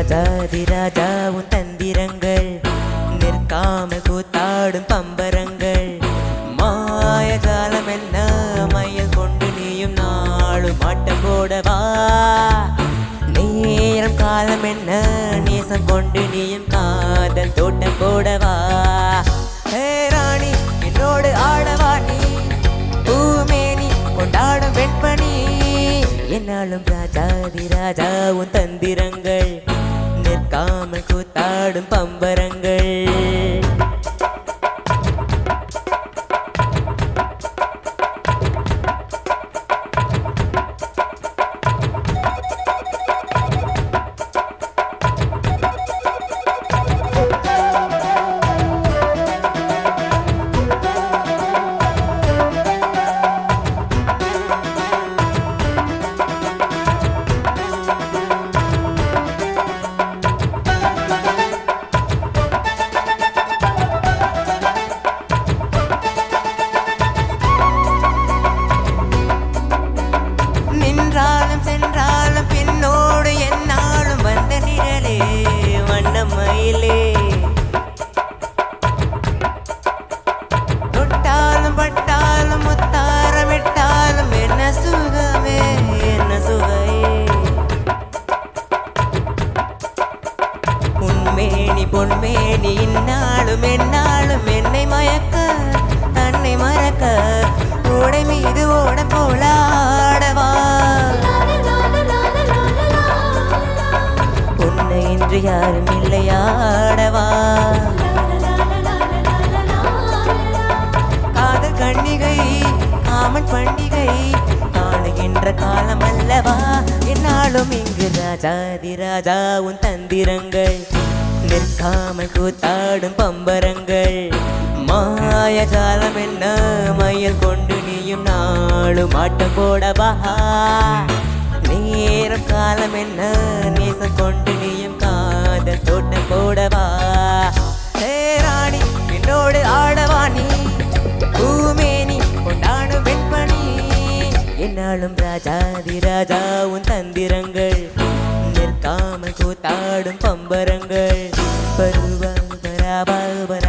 ராஜாதிராஜா உன் தந்திரங்கள் நிற்காமல் கூத்தாடும் பம்பரங்கள் மாயஜாலம் என்ன மையல் கொண்டு நீயும் நாளும் ஆட்டம் போடவா நேரம் காலம் என்ன நேசம் கொண்டு நீயும் காதல் தோட்டம் போடவா ஹே ராணி என்னோடு ஆடவா நீ பூமேனி கொண்டாடும் வெண்பனி என்னாலும் ராஜாதிராஜா உன் தந்திரங்கள் நிற்காமல் கூத்தாடும் பம்பரங்கள் நின்றாலும் சென்றாலும் பின்னோடு என்னாலும் வந்த நிழலே வண்ணமயிலே தொட்டாலும் பட்டாலும் முத்தாரமிட்டாலும் என்ன சுகமே என்ன சுகையே உன்மேனி பொன்மேனி இந்நாளும் என்னாலும் என்னை மயக்க தன்னை மறக்க ஓடை மீது ஓட போலாடவா உன்னை இன்று யாரும் இல்லையாடவா காதல் கண்ணிகை ஆமன் பண்டிகை காணுகின்ற காலம் அல்லவா என்னாலும் இங்கு ராஜாதிராஜா உன் தந்திரங்கள் நிற்காமல் கூத்தாடும் பம்பரங்கள் மாயஜாலம் என்ன மையல் கொண்டு நீயும் நாளும் ஆட்டம் போடவா நேரம் காலம் என்ன நேசம் கொண்டு நீயும் காதல் தோட்டம் போடவா ஹே ராணி என்னோடு ஆடவா நீ பூமேனி கொண்டாடும் வெண்பனி என்னாலும் ராஜாதிராஜா உன் தந்திரங்கள் நிற்காமல் கூத்தாடும் பம்பரங்கள் பருவ பராபர